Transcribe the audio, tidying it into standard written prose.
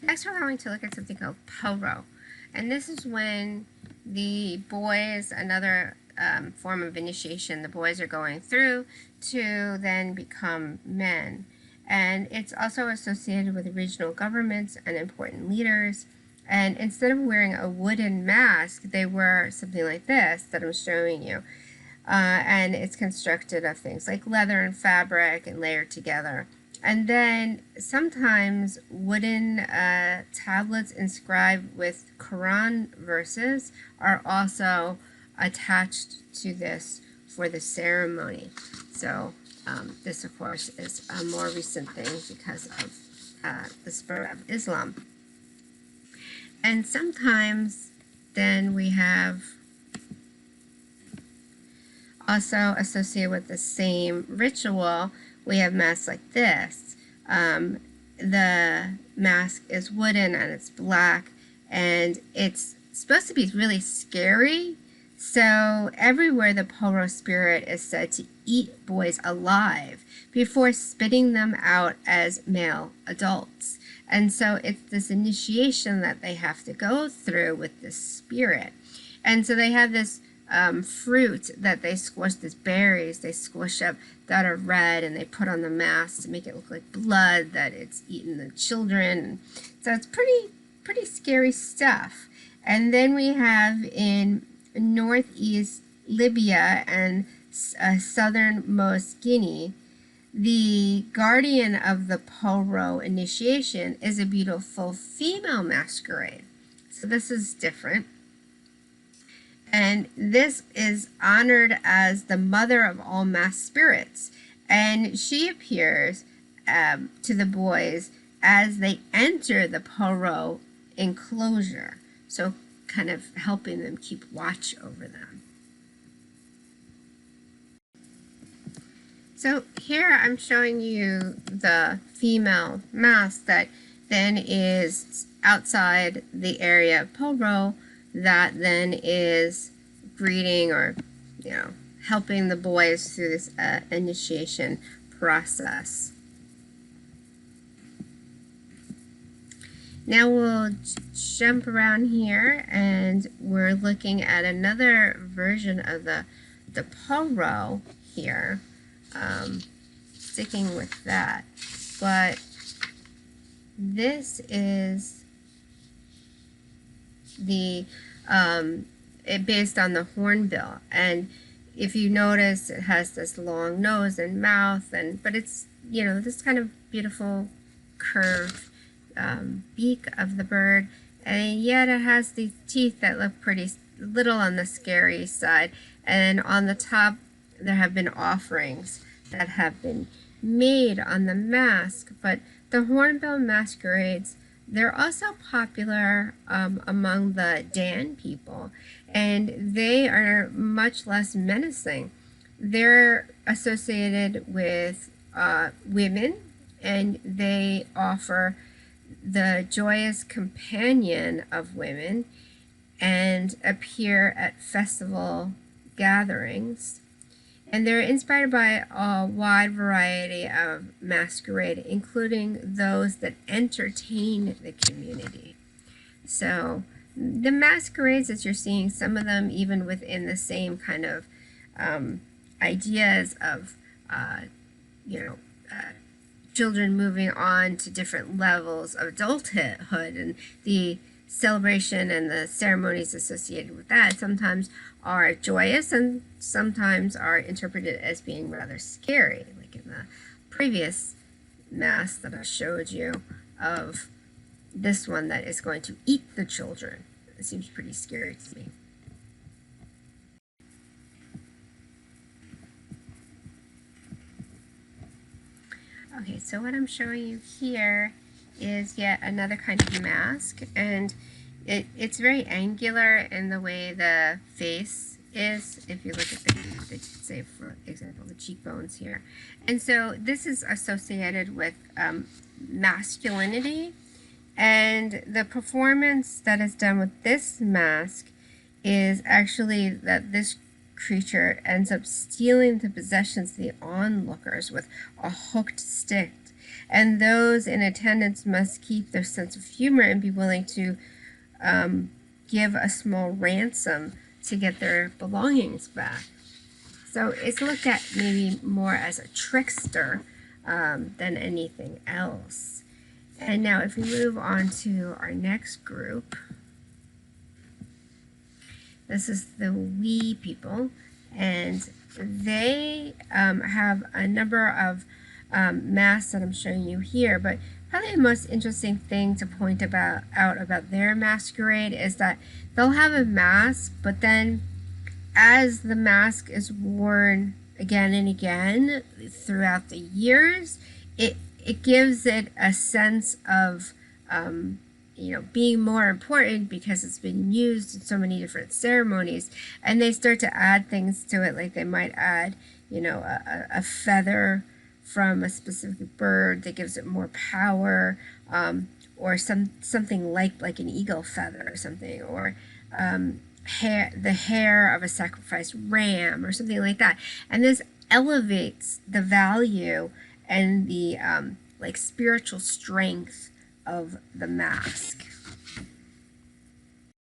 Next, we're going to look at something called Poro. And this is when the boys, another form of initiation, the boys are going through to then become men. And it's also associated with regional governments and important leaders. And instead of wearing a wooden mask, they wear something like this that I'm showing you. And it's constructed of things like leather and fabric and layered together. And then sometimes wooden tablets inscribed with Quran verses are also attached to this for the ceremony. So this, of course, is a more recent thing because of the spread of Islam. And sometimes then we have also associated with the same ritual, we have masks like this. The mask is wooden and it's black, and it's supposed to be really scary. So everywhere the Poro spirit is said to eat boys alive before spitting them out as male adults. And so it's this initiation that they have to go through with this spirit. And so they have this fruit that they squish, these berries they squish up that are red, and they put on the mask to make it look like blood, that it's eaten the children. So it's pretty scary stuff. And then we have in northeast Libya and southernmost Guinea, the guardian of the Poro initiation is a beautiful female masquerade. So this is different. And this is honored as the mother of all masked spirits. And she appears to the boys as they enter the Poro enclosure. So kind of helping them keep watch over them. So here I'm showing you the female mask that then is outside the area of Poro, that then is greeting or, helping the boys through this initiation process. Now we'll jump around here, and we're looking at another version of the Poro here, sticking with that. But this is the based on the hornbill, and if you notice, it has this long nose and mouth, but it's this kind of beautiful curved beak of the bird, and yet it has these teeth that look pretty little on the scary side. And on the top there have been offerings that have been made on the mask. But the hornbill masquerades, they're also popular among the Dan people, and they are much less menacing. They're associated with women, and they offer the joyous companion of women and appear at festival gatherings. And they're inspired by a wide variety of masquerade, including those that entertain the community. So the masquerades that you're seeing, some of them even within the same kind of ideas of, children moving on to different levels of adulthood, and the celebration and the ceremonies associated with that sometimes are joyous and sometimes are interpreted as being rather scary, like in the previous mask that I showed you of this one that is going to eat the children. It seems pretty scary to me. Okay, so what I'm showing you here is yet another kind of mask, and it's very angular in the way the face is, if you look at the say, for example, the cheekbones here. And so this is associated with masculinity, and the performance that is done with this mask is actually that this creature ends up stealing the possessions of the onlookers with a hooked stick, and those in attendance must keep their sense of humor and be willing to give a small ransom to get their belongings back. So it's looked at maybe more as a trickster than anything else. And now if we move on to our next group, this is the Wee people, and they have a number of masks that I'm showing you here, but probably the most interesting thing to point out about their masquerade is that they'll have a mask, but then as the mask is worn again and again throughout the years, it gives it a sense of being more important because it's been used in so many different ceremonies, and they start to add things to it, like they might add a feather from a specific bird that gives it more power, or something like an eagle feather or something, or the hair of a sacrificed ram or something like that. And this elevates the value and the spiritual strength of the mask.